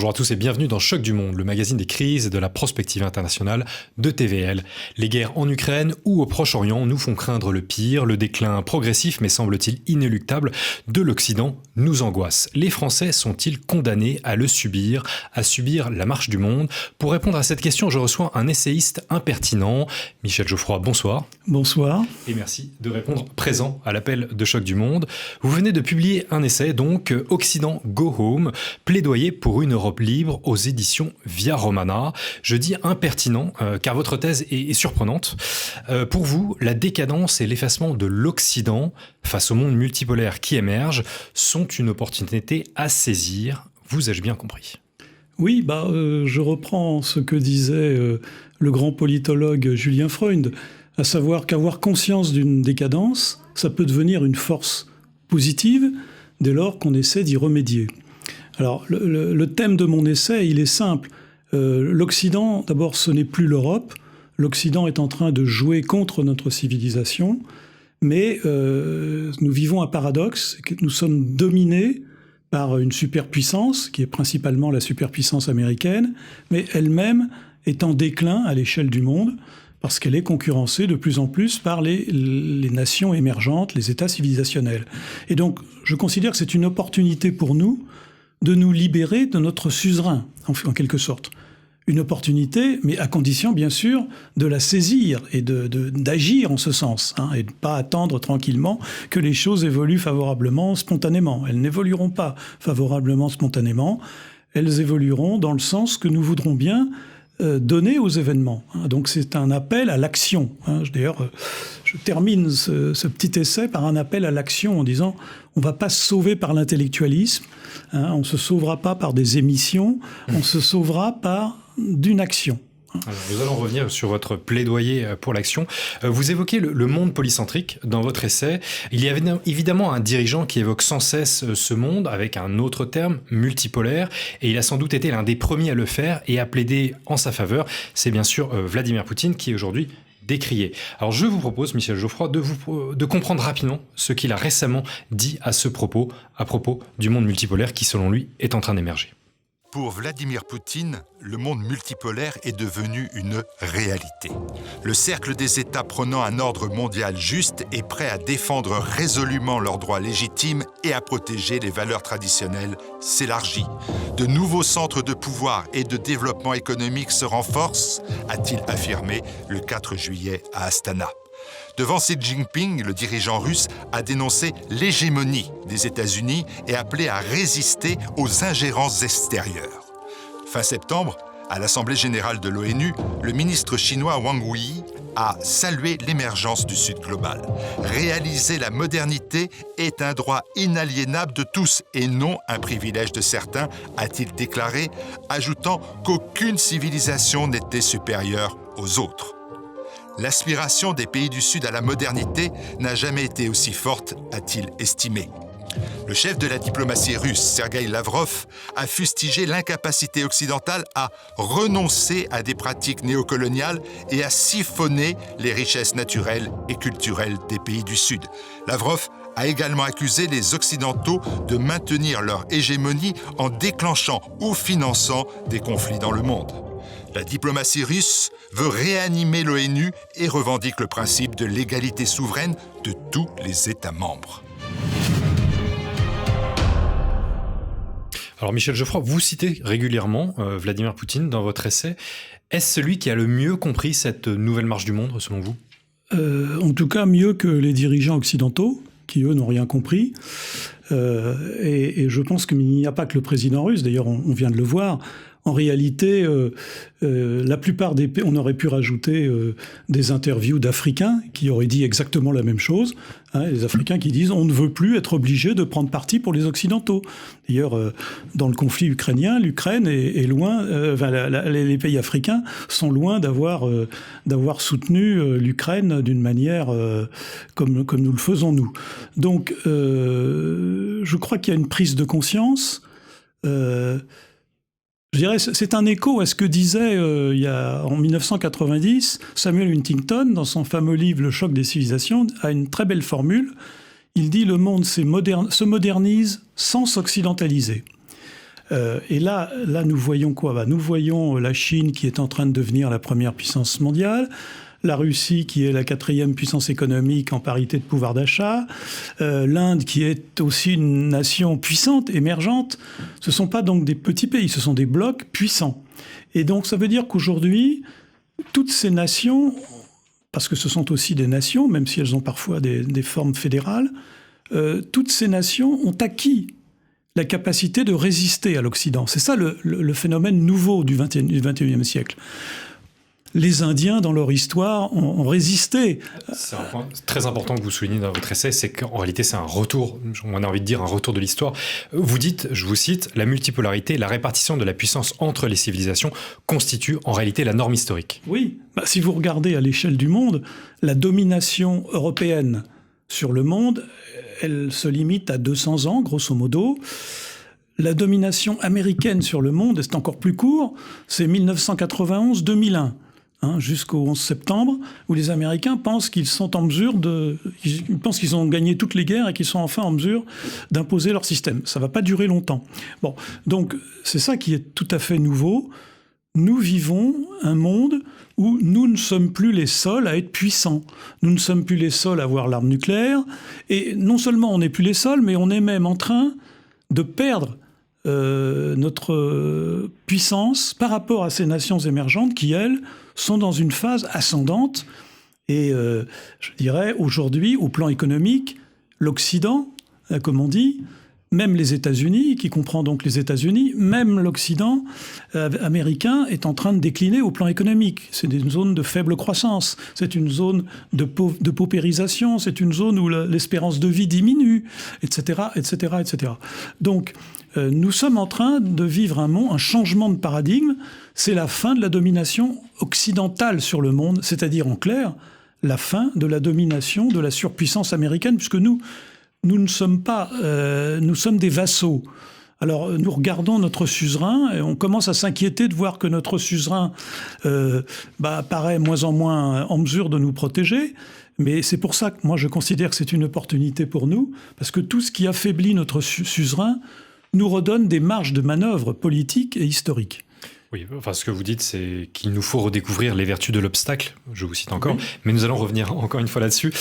Bonjour à tous et bienvenue dans Choc du Monde, le magazine des crises et de la prospective internationale de TVL. Les guerres en Ukraine ou au Proche-Orient nous font craindre le pire, le déclin progressif mais semble-t-il inéluctable de l'Occident nous angoisse. Les Français sont-ils condamnés à le subir, à subir la marche du monde? Pour répondre à cette question, je reçois un essayiste impertinent. Michel Geoffroy, bonsoir. Bonsoir. Et merci de répondre présent à l'appel de Choc du Monde. Vous venez de publier un essai, donc, Occident Go Home, plaidoyer pour une Europe libre aux éditions Via Romana. Je dis impertinent, car votre thèse est surprenante. Pour vous, la décadence et l'effacement de l'Occident face au monde multipolaire qui émerge sont une opportunité à saisir. Vous ai-je bien compris ? Oui, je reprends ce que disait le grand politologue Julien Freund, à savoir qu'avoir conscience d'une décadence, ça peut devenir une force positive dès lors qu'on essaie d'y remédier. Alors, le thème de mon essai, il est simple. L'Occident, d'abord, ce n'est plus l'Europe. L'Occident est en train de jouer contre notre civilisation, mais nous vivons un paradoxe, que nous sommes dominés par une superpuissance, qui est principalement la superpuissance américaine, mais elle-même est en déclin à l'échelle du monde, parce qu'elle est concurrencée de plus en plus par les nations émergentes, les États civilisationnels. Et donc, je considère que c'est une opportunité pour nous de nous libérer de notre suzerain, en quelque sorte. Une opportunité, mais à condition, bien sûr, de la saisir et d'agir en ce sens, et de ne pas attendre tranquillement que les choses évoluent favorablement, spontanément. Elles n'évolueront pas favorablement, spontanément. Elles évolueront dans le sens que nous voudrons bien donner aux événements. Donc c'est un appel à l'action. D'ailleurs, je termine ce petit essai par un appel à l'action en disant on ne va pas se sauver par l'intellectualisme, on ne se sauvera pas par des émissions, on se sauvera par d'une action. Alors, nous allons revenir sur votre plaidoyer pour l'action. Vous évoquez le monde polycentrique dans votre essai. Il y a évidemment un dirigeant qui évoque sans cesse ce monde avec un autre terme, multipolaire, et il a sans doute été l'un des premiers à le faire et à plaider en sa faveur. C'est bien sûr Vladimir Poutine qui est aujourd'hui décrié. Alors je vous propose, Michel Geoffroy, de comprendre rapidement ce qu'il a récemment dit à propos du monde multipolaire qui, selon lui, est en train d'émerger. Pour Vladimir Poutine, le monde multipolaire est devenu une réalité. Le cercle des États prônant un ordre mondial juste est prêt à défendre résolument leurs droits légitimes et à protéger les valeurs traditionnelles s'élargit. De nouveaux centres de pouvoir et de développement économique se renforcent, a-t-il affirmé le 4 juillet à Astana. Devant Xi Jinping, le dirigeant russe a dénoncé l'hégémonie des États-Unis et appelé à résister aux ingérences extérieures. Fin septembre, à l'Assemblée générale de l'ONU, le ministre chinois Wang Yi a salué l'émergence du Sud global. Réaliser la modernité est un droit inaliénable de tous et non un privilège de certains, a-t-il déclaré, ajoutant qu'aucune civilisation n'était supérieure aux autres. L'aspiration des pays du Sud à la modernité n'a jamais été aussi forte, a-t-il estimé. Le chef de la diplomatie russe, Sergueï Lavrov, a fustigé l'incapacité occidentale à renoncer à des pratiques néocoloniales et à siphonner les richesses naturelles et culturelles des pays du Sud. Lavrov a également accusé les Occidentaux de maintenir leur hégémonie en déclenchant ou finançant des conflits dans le monde. La diplomatie russe veut réanimer l'ONU et revendique le principe de l'égalité souveraine de tous les États membres. Alors Michel Geoffroy, vous citez régulièrement Vladimir Poutine dans votre essai. Est-ce celui qui a le mieux compris cette nouvelle marche du monde, selon vous ? En tout cas, mieux que les dirigeants occidentaux, qui eux n'ont rien compris. Et je pense qu'il n'y a pas que le président russe, d'ailleurs on vient de le voir. En réalité, la plupart des pays, on aurait pu rajouter des interviews d'Africains qui auraient dit exactement la même chose. Les Africains qui disent on ne veut plus être obligé de prendre parti pour les Occidentaux. D'ailleurs, dans le conflit ukrainien, l'Ukraine est loin, les pays africains sont loin d'avoir soutenu l'Ukraine d'une manière comme nous le faisons nous. Donc, je crois qu'il y a une prise de conscience. Je dirais, c'est un écho à ce que disait en 1990 Samuel Huntington dans son fameux livre Le choc des civilisations, a une très belle formule. Il dit « Le monde se modernise sans s'occidentaliser ». Et là, nous voyons quoi ? Nous voyons la Chine qui est en train de devenir la première puissance mondiale, la Russie qui est la 4e puissance économique en parité de pouvoir d'achat, l'Inde qui est aussi une nation puissante, émergente. Ce ne sont pas donc des petits pays, ce sont des blocs puissants. Et donc ça veut dire qu'aujourd'hui, toutes ces nations, parce que ce sont aussi des nations, même si elles ont parfois des formes fédérales, toutes ces nations ont acquis la capacité de résister à l'Occident. C'est ça le phénomène nouveau du XXIe siècle. Les Indiens, dans leur histoire, ont résisté. C'est un point très important que vous soulignez dans votre essai, c'est qu'en réalité, c'est un retour, on a envie de dire un retour de l'histoire. Vous dites, je vous cite, « La multipolarité et la répartition de la puissance entre les civilisations constituent en réalité la norme historique. » Oui, si vous regardez à l'échelle du monde, la domination européenne sur le monde, elle se limite à 200 ans, grosso modo. La domination américaine sur le monde, c'est encore plus court, c'est 1991-2001. Jusqu'au 11 septembre, où les Américains pensent qu'ils sont en mesure ils pensent qu'ils ont gagné toutes les guerres et qu'ils sont enfin en mesure d'imposer leur système. Ça ne va pas durer longtemps. Bon, donc c'est ça qui est tout à fait nouveau. Nous vivons un monde où nous ne sommes plus les seuls à être puissants. Nous ne sommes plus les seuls à avoir l'arme nucléaire. Et non seulement on n'est plus les seuls, mais on est même en train de perdre notre puissance par rapport à ces nations émergentes qui, elles, sont dans une phase ascendante. Et je dirais, aujourd'hui, au plan économique, l'Occident, comme on dit, même les États-Unis, qui comprend donc les États-Unis, même l'Occident américain est en train de décliner au plan économique. C'est une zone de faible croissance, c'est une zone de paupérisation, c'est une zone où l'espérance de vie diminue, etc., etc., etc. Donc, nous sommes en train de vivre un changement de paradigme. C'est la fin de la domination occidentale sur le monde, c'est-à-dire, en clair, la fin de la domination de la surpuissance américaine, puisque nous ne sommes pas... nous sommes des vassaux. Alors, nous regardons notre suzerain et on commence à s'inquiéter de voir que notre suzerain paraît moins en moins en mesure de nous protéger. Mais c'est pour ça que moi, je considère que c'est une opportunité pour nous, parce que tout ce qui affaiblit notre suzerain nous redonne des marges de manœuvre politiques et historiques. Oui, enfin, ce que vous dites, c'est qu'il nous faut redécouvrir les vertus de l'obstacle, je vous cite encore, oui. Mais nous allons revenir encore une fois là-dessus.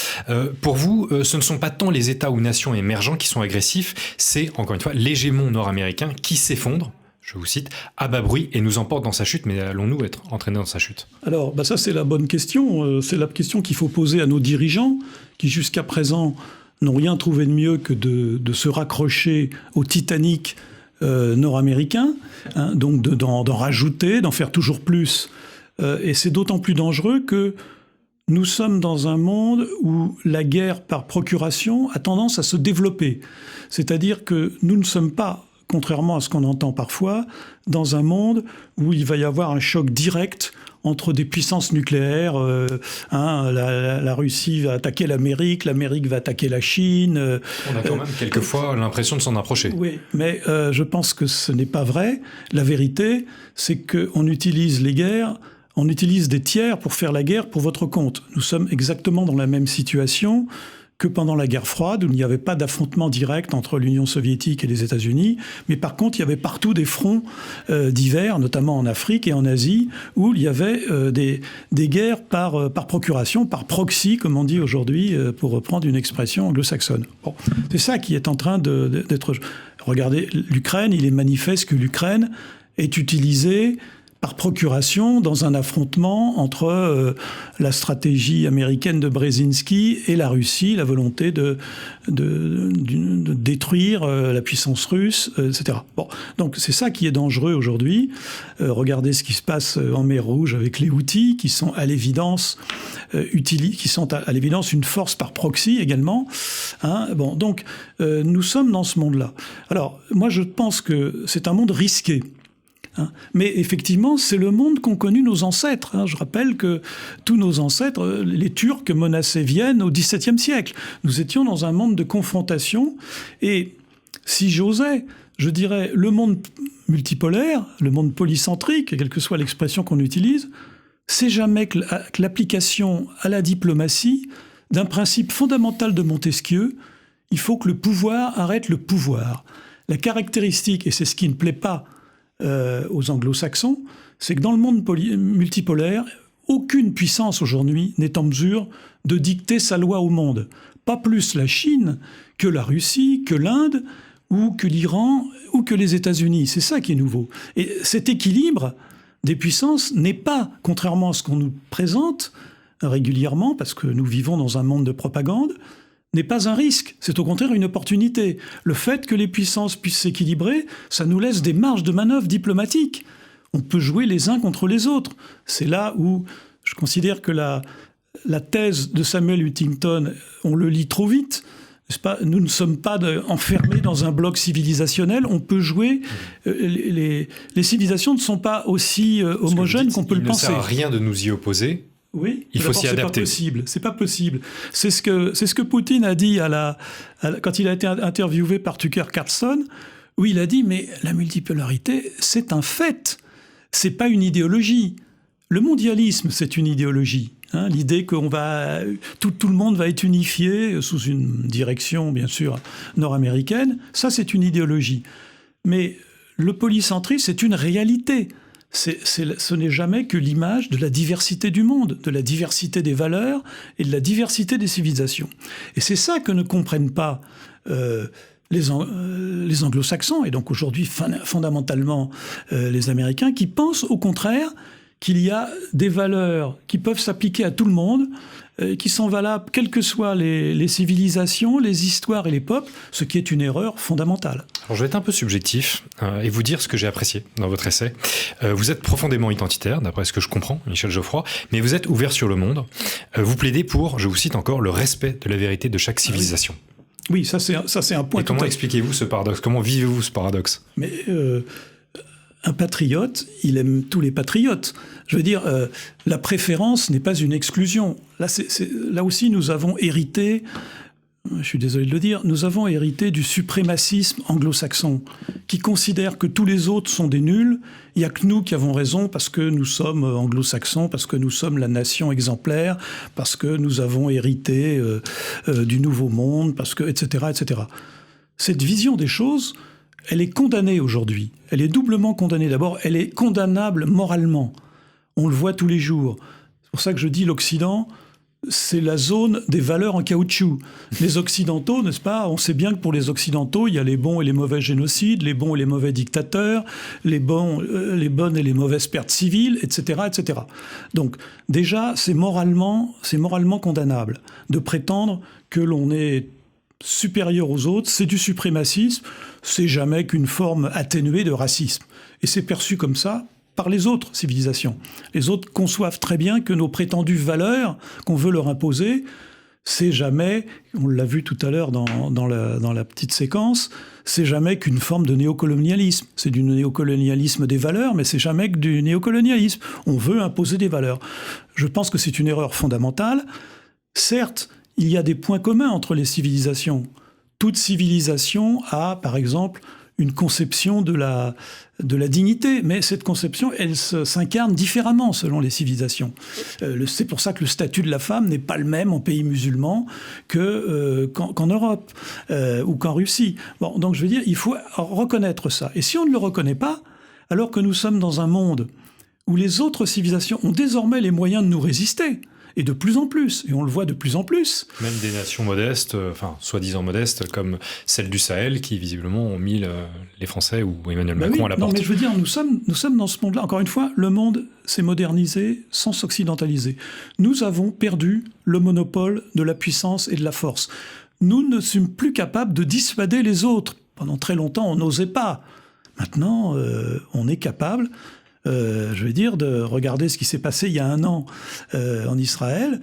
Pour vous, ce ne sont pas tant les États ou nations émergents qui sont agressifs, c'est, encore une fois, l'hégémon nord-américain qui s'effondre, je vous cite, à bas bruit et nous emporte dans sa chute, mais allons-nous être entraînés dans sa chute ? Alors, ça c'est la bonne question, c'est la question qu'il faut poser à nos dirigeants, qui jusqu'à présent n'ont rien trouvé de mieux que de se raccrocher au Titanic nord-américain, donc d'en rajouter, d'en faire toujours plus. Et c'est d'autant plus dangereux que nous sommes dans un monde où la guerre par procuration a tendance à se développer. C'est-à-dire que nous ne sommes pas, contrairement à ce qu'on entend parfois, dans un monde où il va y avoir un choc direct entre des puissances nucléaires. La Russie va attaquer l'Amérique va attaquer la Chine. On a quand même quelquefois l'impression de s'en approcher. Oui, mais je pense que ce n'est pas vrai. La vérité, c'est qu'on utilise les guerres, on utilise des tiers pour faire la guerre pour votre compte. Nous sommes exactement dans la même situation que pendant la guerre froide, où il n'y avait pas d'affrontement direct entre l'Union soviétique et les États-Unis, mais par contre, il y avait partout des fronts divers, notamment en Afrique et en Asie, où il y avait des guerres par procuration, par proxy, comme on dit aujourd'hui, pour reprendre une expression anglo-saxonne. Bon, c'est ça qui est en train d'être... Regardez, l'Ukraine, il est manifeste que l'Ukraine est utilisée par procuration dans un affrontement entre la stratégie américaine de Brzezinski et la Russie, la volonté de détruire la puissance russe, etc. Bon, donc c'est ça qui est dangereux aujourd'hui. Regardez ce qui se passe en mer Rouge avec les Houthis, qui sont à l'évidence une force par proxy également. Bon, donc nous sommes dans ce monde-là. Alors moi je pense que c'est un monde risqué. Mais effectivement, c'est le monde qu'ont connu nos ancêtres. Je rappelle que tous nos ancêtres, les Turcs menaçaient Vienne au XVIIe siècle. Nous étions dans un monde de confrontation. Et si j'osais, je dirais, le monde multipolaire, le monde polycentrique, quelle que soit l'expression qu'on utilise, c'est jamais que l'application à la diplomatie d'un principe fondamental de Montesquieu. Il faut que le pouvoir arrête le pouvoir. La caractéristique, et c'est ce qui ne plaît pas aux anglo-saxons, c'est que dans le monde multipolaire, aucune puissance aujourd'hui n'est en mesure de dicter sa loi au monde. Pas plus la Chine que la Russie, que l'Inde, ou que l'Iran, ou que les États-Unis. C'est ça qui est nouveau. Et cet équilibre des puissances n'est pas, contrairement à ce qu'on nous présente régulièrement, parce que nous vivons dans un monde de propagande, n'est pas un risque, c'est au contraire une opportunité. Le fait que les puissances puissent s'équilibrer, ça nous laisse des marges de manœuvre diplomatiques. On peut jouer les uns contre les autres. C'est là où je considère que la thèse de Samuel Huntington, on le lit trop vite. N'est-ce pas ? Nous ne sommes pas enfermés dans un bloc civilisationnel. On peut jouer. Les civilisations ne sont pas aussi homogènes qu'on peut le penser. Il ne sert à rien de nous y opposer. Oui, il faut s'y adapter. C'est pas possible. C'est ce que Poutine a dit quand il a été interviewé par Tucker Carlson, où il a dit mais la multipolarité, c'est un fait, c'est pas une idéologie. Le mondialisme, c'est une idéologie. Hein, l'idée que tout le monde va être unifié sous une direction, bien sûr, nord-américaine, ça c'est une idéologie. Mais le polycentrisme, c'est une réalité. Ce n'est jamais que l'image de la diversité du monde, de la diversité des valeurs et de la diversité des civilisations. Et c'est ça que ne comprennent pas les anglo-saxons, et donc aujourd'hui fondamentalement les Américains, qui pensent au contraire qu'il y a des valeurs qui peuvent s'appliquer à tout le monde, qui sont valables quelles que soient les civilisations, les histoires et les peuples, ce qui est une erreur fondamentale. Alors je vais être un peu subjectif et vous dire ce que j'ai apprécié dans votre essai. Vous êtes profondément identitaire, d'après ce que je comprends, Michel Geoffroy, mais vous êtes ouvert sur le monde. Vous plaidez pour, je vous cite encore, le respect de la vérité de chaque civilisation. Oui, ça c'est un point. Et comment expliquez-vous ce paradoxe ? Comment vivez-vous ce paradoxe ? Mais un patriote, il aime tous les patriotes. Je veux dire, la préférence n'est pas une exclusion. Là aussi, nous avons hérité, je suis désolé de le dire, nous avons hérité du suprémacisme anglo-saxon, qui considère que tous les autres sont des nuls. Il n'y a que nous qui avons raison parce que nous sommes anglo-saxons, parce que nous sommes la nation exemplaire, parce que nous avons hérité du nouveau monde, parce que, etc., etc. Cette vision des choses, elle est condamnée aujourd'hui. Elle est doublement condamnée. D'abord, elle est condamnable moralement. On le voit tous les jours. C'est pour ça que je dis l'Occident, c'est la zone des valeurs en caoutchouc. Les Occidentaux, n'est-ce pas ? On sait bien que pour les Occidentaux, il y a les bons et les mauvais génocides, les bons et les mauvais dictateurs, les bonnes et les mauvaises pertes civiles, etc., etc. Donc, déjà, c'est moralement condamnable de prétendre que l'on est supérieur aux autres, c'est du suprémacisme, c'est jamais qu'une forme atténuée de racisme. Et c'est perçu comme ça par les autres civilisations. Les autres conçoivent très bien que nos prétendues valeurs qu'on veut leur imposer, c'est jamais, on l'a vu tout à l'heure dans la petite séquence, c'est jamais qu'une forme de néocolonialisme. C'est du néocolonialisme des valeurs, mais c'est jamais que du néocolonialisme. On veut imposer des valeurs. Je pense que c'est une erreur fondamentale. Certes, il y a des points communs entre les civilisations. Toute civilisation a, par exemple, une conception de la dignité, mais cette conception, elle s'incarne différemment selon les civilisations. C'est pour ça que le statut de la femme n'est pas le même en pays musulmans qu'en Europe ou qu'en Russie. Bon, donc je veux dire, il faut reconnaître ça. Et si on ne le reconnaît pas, alors que nous sommes dans un monde où les autres civilisations ont désormais les moyens de nous résister, et de plus en plus, et on le voit de plus en plus. Même des nations modestes, enfin soi-disant modestes, comme celle du Sahel, qui visiblement ont mis les Français ou Emmanuel Macron à la porte. Non, mais je veux dire, nous sommes dans ce monde-là. Encore une fois, le monde s'est modernisé sans s'occidentaliser. Nous avons perdu le monopole de la puissance et de la force. Nous ne sommes plus capables de dissuader les autres. Pendant très longtemps, on n'osait pas. Maintenant, on est capable... je veux dire, de regarder ce qui s'est passé il y a 1 an en Israël.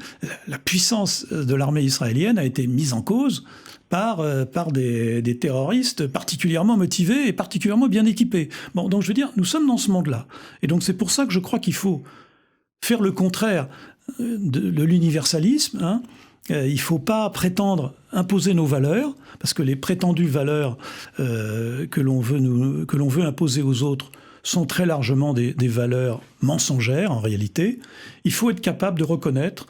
La puissance de l'armée israélienne a été mise en cause par des terroristes particulièrement motivés et particulièrement bien équipés. Bon, donc je veux dire, nous sommes dans ce monde-là. Et donc c'est pour ça que je crois qu'il faut faire le contraire de l'universalisme, hein. Il ne faut pas prétendre imposer nos valeurs, parce que les prétendues valeurs que l'on veut imposer aux autres sont très largement des valeurs mensongères en réalité. Il faut être capable de reconnaître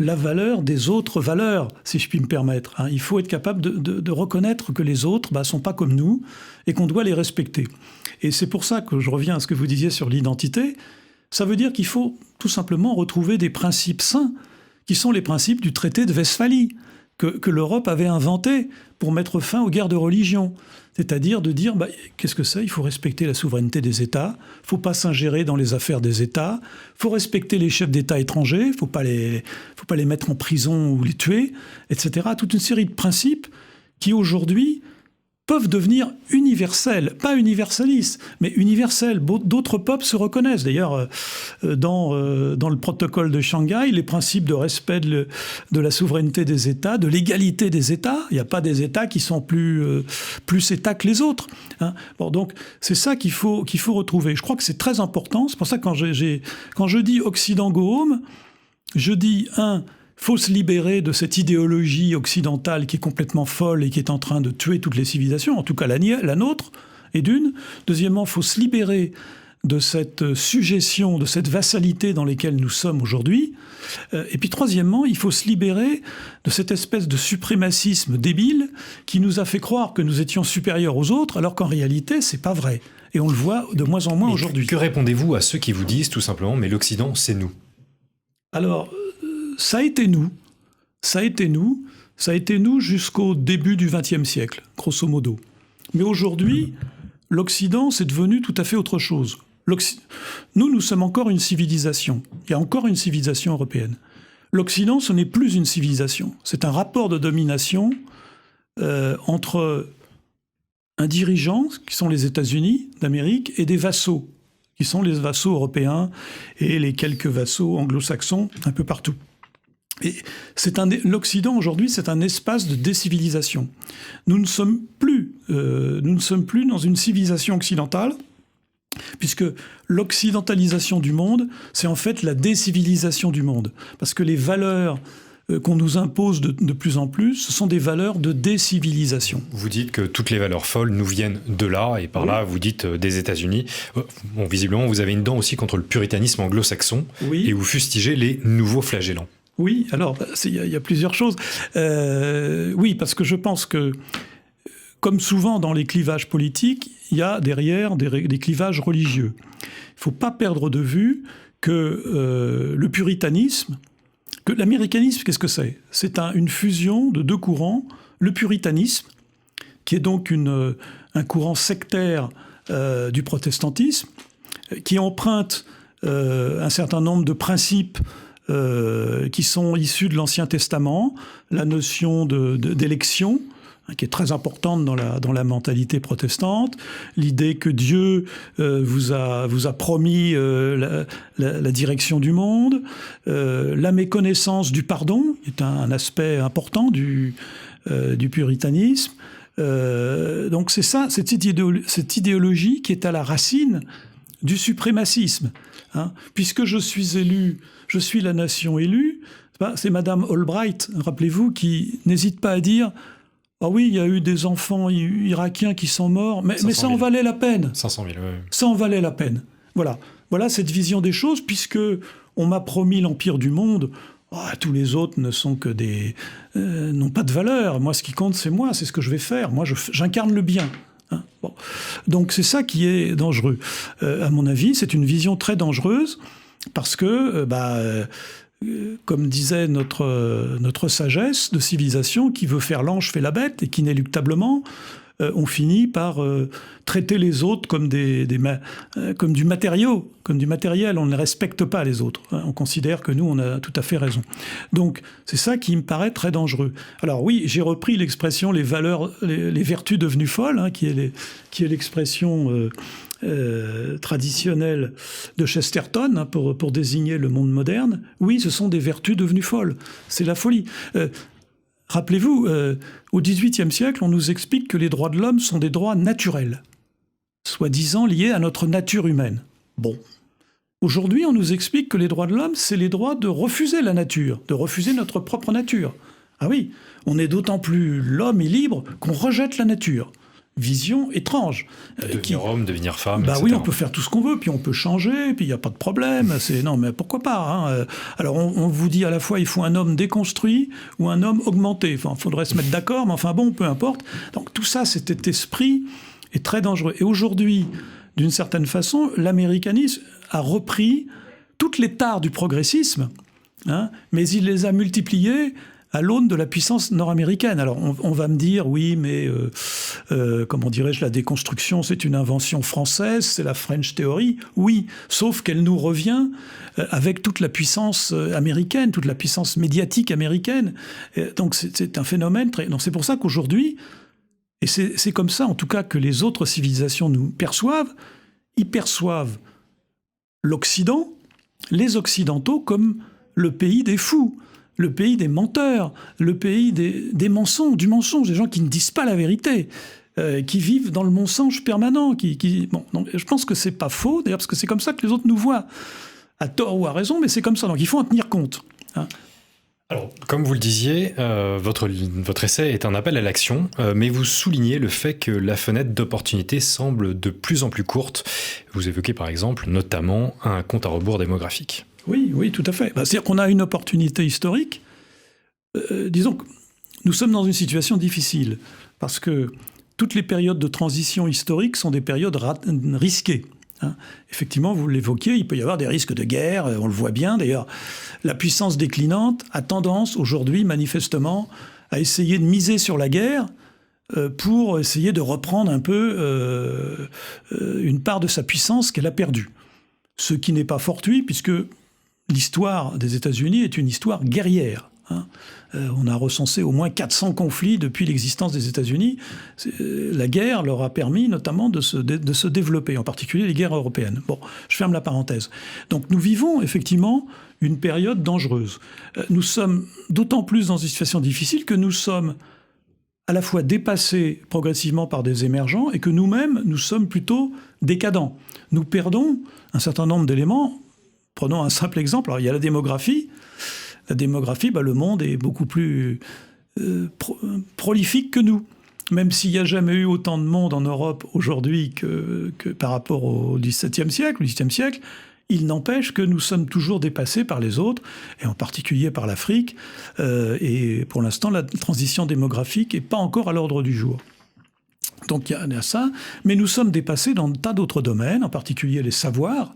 la valeur des autres valeurs, si je puis me permettre. Il faut être capable de reconnaître que les autres ne sont pas comme nous et qu'on doit les respecter. Et c'est pour ça que je reviens à ce que vous disiez sur l'identité. Ça veut dire qu'il faut tout simplement retrouver des principes sains, qui sont les principes du traité de Westphalie, que l'Europe avait inventé pour mettre fin aux guerres de religion. C'est-à-dire de dire, qu'est-ce que c'est ? Il faut respecter la souveraineté des États, il ne faut pas s'ingérer dans les affaires des États, il faut respecter les chefs d'État étrangers, il ne faut pas les mettre en prison ou les tuer, etc. Toute une série de principes qui, aujourd'hui, peuvent devenir universels, pas universalistes, mais universels. D'autres peuples se reconnaissent. D'ailleurs, dans le protocole de Shanghai, les principes de respect de la souveraineté des États, de l'égalité des États, il n'y a pas des États qui sont plus États que les autres. Donc, c'est ça qu'il faut retrouver. Je crois que c'est très important. C'est pour ça que quand je dis Occident go home, je dis, faut se libérer de cette idéologie occidentale qui est complètement folle et qui est en train de tuer toutes les civilisations, en tout cas la nôtre, et d'une. Deuxièmement, il faut se libérer de cette sujétion, de cette vassalité dans laquelle nous sommes aujourd'hui. Et puis troisièmement, il faut se libérer de cette espèce de suprémacisme débile qui nous a fait croire que nous étions supérieurs aux autres, alors qu'en réalité, c'est pas vrai. Et on le voit de moins en moins aujourd'hui. Que répondez-vous à ceux qui vous disent tout simplement « mais l'Occident, c'est nous » ? Alors, ça a été nous. Ça a été nous jusqu'au début du XXe siècle, grosso modo. Mais aujourd'hui, l'Occident, c'est devenu tout à fait autre chose. Nous sommes encore une civilisation. Il y a encore une civilisation européenne. L'Occident, ce n'est plus une civilisation. C'est un rapport de domination entre un dirigeant, qui sont les États-Unis d'Amérique, et des vassaux, qui sont les vassaux européens et les quelques vassaux anglo-saxons un peu partout. Et l'Occident aujourd'hui, c'est un espace de décivilisation. Nous ne sommes plus dans une civilisation occidentale, puisque l'occidentalisation du monde, c'est en fait la décivilisation du monde. Parce que les valeurs qu'on nous impose de plus en plus, ce sont des valeurs de décivilisation. Vous dites que toutes les valeurs folles nous viennent de là, et par là, vous dites des États-Unis. Bon, visiblement, vous avez une dent aussi contre le puritanisme anglo-saxon, et vous fustigez les nouveaux flagellants. Oui, alors, il y a plusieurs choses. Oui, parce que je pense que, comme souvent dans les clivages politiques, il y a derrière des clivages religieux. Il ne faut pas perdre de vue que le puritanisme, que l'américanisme, qu'est-ce que c'est ? C'est une fusion de deux courants. Le puritanisme, qui est donc un courant sectaire du protestantisme, qui emprunte un certain nombre de principes qui sont issus de l'Ancien Testament, la notion d'élection, qui est très importante dans la mentalité protestante, l'idée que Dieu vous a promis la direction du monde, la méconnaissance du pardon, qui est un aspect important du puritanisme. Donc c'est ça, cette idéologie qui est à la racine du suprémacisme. Puisque je suis élu, je suis la nation élue, c'est Madame Albright, rappelez-vous, qui n'hésite pas à dire « Ah oui, il y a eu des enfants irakiens qui sont morts, mais ça en valait la peine. » 500 000, oui. Ça en valait la peine. Voilà cette vision des choses, puisque on m'a promis l'empire du monde. Tous les autres ne sont que n'ont pas de valeur. Moi, ce qui compte, c'est moi, c'est ce que je vais faire. Moi, j'incarne le bien. Bon. Donc c'est ça qui est dangereux. À mon avis, c'est une vision très dangereuse parce que, comme disait notre sagesse de civilisation, qui veut faire l'ange fait la bête et qu'inéluctablement, on finit par traiter les autres comme comme du matériau, comme du matériel. On ne respecte pas les autres. On considère que nous, on a tout à fait raison. Donc, c'est ça qui me paraît très dangereux. Alors oui, j'ai repris l'expression les vertus devenues folles, qui est l'expression traditionnelle de Chesterton pour désigner le monde moderne. Oui, ce sont des vertus devenues folles. C'est la folie. Rappelez-vous, au XVIIIe siècle, on nous explique que les droits de l'homme sont des droits naturels, soi-disant liés à notre nature humaine. Bon. Aujourd'hui, on nous explique que les droits de l'homme, c'est les droits de refuser la nature, de refuser notre propre nature. Ah oui, on est d'autant plus l'homme est libre qu'on rejette la nature. vision étrange. Devenir homme, devenir femme, etc. Oui, on peut faire tout ce qu'on veut, puis on peut changer, puis il n'y a pas de problème. Non, mais pourquoi pas, Alors, on vous dit à la fois, il faut un homme déconstruit ou un homme augmenté. Enfin, il faudrait se mettre d'accord, mais enfin bon, peu importe. Donc, tout ça, cet esprit est très dangereux. Et aujourd'hui, d'une certaine façon, l'américanisme a repris toutes les tares du progressisme, mais il les a multipliées à l'aune de la puissance nord-américaine. Alors, on va me dire, oui, mais comment dirais-je, la déconstruction, c'est une invention française, c'est la French Theory. Oui, sauf qu'elle nous revient avec toute la puissance américaine, toute la puissance médiatique américaine. Donc, c'est un phénomène très... Donc, c'est pour ça qu'aujourd'hui, et c'est comme ça, en tout cas, que les autres civilisations nous perçoivent, ils perçoivent l'Occident, les Occidentaux, comme le pays des fous, le pays des menteurs, le pays des mensonges, du mensonge, des gens qui ne disent pas la vérité, qui vivent dans le mensonge permanent. Bon, donc, je pense que c'est pas faux, d'ailleurs, parce que c'est comme ça que les autres nous voient, à tort ou à raison, mais c'est comme ça. Donc il faut en tenir compte. Alors, comme vous le disiez, votre essai est un appel à l'action, mais vous soulignez le fait que la fenêtre d'opportunité semble de plus en plus courte. Vous évoquez par exemple notamment un compte à rebours démographique. Oui, tout à fait. C'est-à-dire qu'on a une opportunité historique. Disons que nous sommes dans une situation difficile, parce que toutes les périodes de transition historique sont des périodes risquées. Effectivement, vous l'évoquiez, il peut y avoir des risques de guerre, on le voit bien. D'ailleurs, la puissance déclinante a tendance aujourd'hui, manifestement, à essayer de miser sur la guerre pour essayer de reprendre un peu une part de sa puissance qu'elle a perdue. Ce qui n'est pas fortuit, puisque l'histoire des États-Unis est une histoire guerrière. On a recensé au moins 400 conflits depuis l'existence des États-Unis. La guerre leur a permis notamment de se développer, en particulier les guerres européennes. Bon, je ferme la parenthèse. Donc nous vivons effectivement une période dangereuse. Nous sommes d'autant plus dans une situation difficile que nous sommes à la fois dépassés progressivement par des émergents et que nous-mêmes, nous sommes plutôt décadents. Nous perdons un certain nombre d'éléments. Prenons un simple exemple. Alors, il y a la démographie. La démographie, le monde est beaucoup plus prolifique que nous. Même s'il n'y a jamais eu autant de monde en Europe aujourd'hui que par rapport au XVIIe siècle, il n'empêche que nous sommes toujours dépassés par les autres, et en particulier par l'Afrique. Et pour l'instant, la transition démographique n'est pas encore à l'ordre du jour. Donc il y a ça, mais nous sommes dépassés dans un tas d'autres domaines, en particulier les savoirs,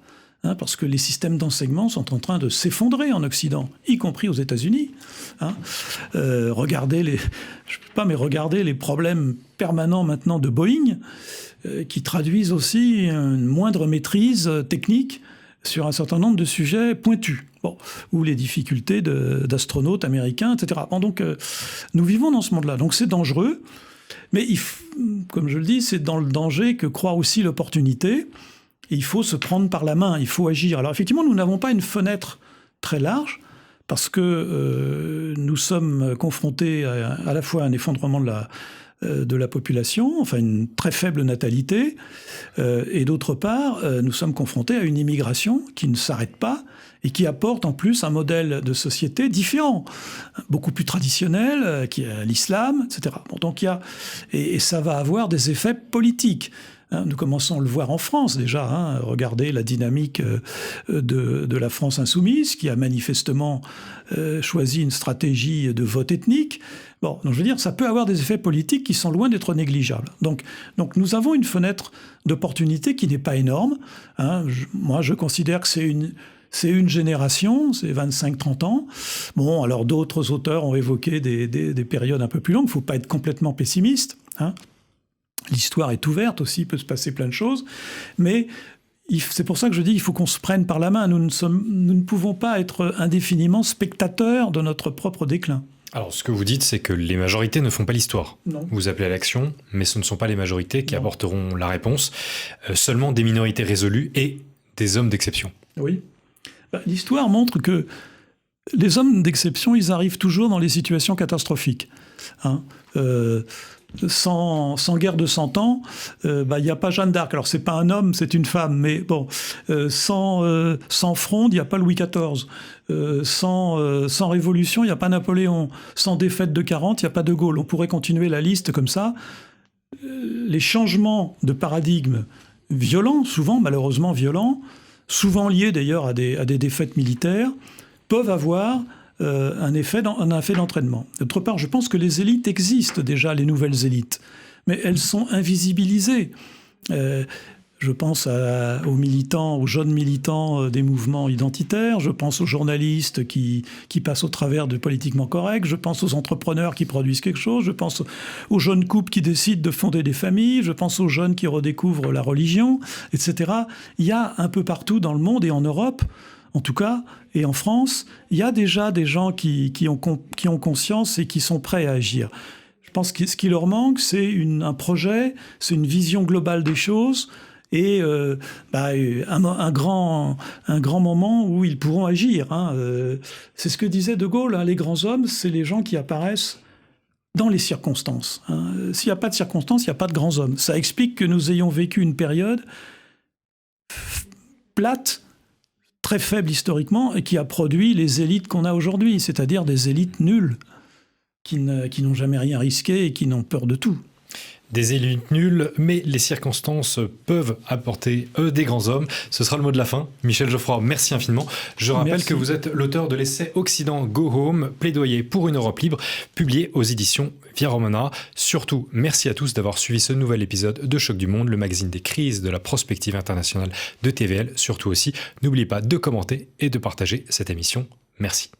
parce que les systèmes d'enseignement sont en train de s'effondrer en Occident, y compris aux États-Unis. Regardez les problèmes permanents maintenant de Boeing, qui traduisent aussi une moindre maîtrise technique sur un certain nombre de sujets pointus, ou les difficultés d'astronautes américains, etc. Donc nous vivons dans ce monde-là, donc c'est dangereux, mais comme je le dis, c'est dans le danger que croit aussi l'opportunité. Il faut se prendre par la main, il faut agir. Alors effectivement, nous n'avons pas une fenêtre très large, parce que nous sommes confrontés à la fois à un effondrement de la population, enfin une très faible natalité, et d'autre part, nous sommes confrontés à une immigration qui ne s'arrête pas et qui apporte en plus un modèle de société différent, beaucoup plus traditionnel, qui est l'islam, etc. Donc et ça va avoir des effets politiques. Nous commençons à le voir en France déjà. Regardez la dynamique de la France insoumise, qui a manifestement choisi une stratégie de vote ethnique. Donc je veux dire, ça peut avoir des effets politiques qui sont loin d'être négligeables. Donc nous avons une fenêtre d'opportunité qui n'est pas énorme. Moi, je considère que c'est une génération, c'est 25-30 ans. Bon, alors d'autres auteurs ont évoqué des périodes un peu plus longues. Il ne faut pas être complètement pessimiste. L'histoire est ouverte aussi, il peut se passer plein de choses. Mais c'est pour ça que je dis qu'il faut qu'on se prenne par la main. Nous ne pouvons pas être indéfiniment spectateurs de notre propre déclin. Alors, ce que vous dites, c'est que les majorités ne font pas l'histoire. Non. Vous appelez à l'action, mais ce ne sont pas les majorités qui apporteront la réponse. Seulement des minorités résolues et des hommes d'exception. Oui. L'histoire montre que les hommes d'exception, ils arrivent toujours dans les situations catastrophiques. Sans guerre de 100 ans, il n'y a pas Jeanne d'Arc. Alors, c'est pas un homme, c'est une femme, mais bon, sans fronde, il n'y a pas Louis XIV. Sans révolution, il n'y a pas Napoléon. Sans défaite de 40, il n'y a pas De Gaulle. On pourrait continuer la liste comme ça. les changements de paradigme violents, souvent malheureusement violents, souvent liés d'ailleurs à des défaites militaires, peuvent avoir un effet d'entraînement. D'autre part, je pense que les élites existent déjà, les nouvelles élites, mais elles sont invisibilisées. Je pense aux militants, aux jeunes militants des mouvements identitaires, je pense aux journalistes qui passent au travers de politiquement correct, je pense aux entrepreneurs qui produisent quelque chose, je pense aux jeunes couples qui décident de fonder des familles, je pense aux jeunes qui redécouvrent la religion, etc. Il y a un peu partout dans le monde et en Europe, en tout cas, et en France, il y a déjà des gens qui ont conscience et qui sont prêts à agir. Je pense que ce qui leur manque, c'est un projet, c'est une vision globale des choses et un grand moment où ils pourront agir. C'est ce que disait De Gaulle, les grands hommes, c'est les gens qui apparaissent dans les circonstances. S'il n'y a pas de circonstances, il n'y a pas de grands hommes. Ça explique que nous ayons vécu une période plate, très faible historiquement, et qui a produit les élites qu'on a aujourd'hui, c'est-à-dire des élites nulles, qui n'ont jamais rien risqué et qui n'ont peur de tout. Des élites nulles, mais les circonstances peuvent apporter des grands hommes. Ce sera le mot de la fin. Michel Geoffroy, merci infiniment. Je rappelle que vous êtes l'auteur de l'essai Occident Go Home, plaidoyer pour une Europe libre, publié aux éditions Via Romana. Surtout, merci à tous d'avoir suivi ce nouvel épisode de Choc du Monde, le magazine des crises de la prospective internationale de TVL. Surtout aussi, n'oubliez pas de commenter et de partager cette émission. Merci.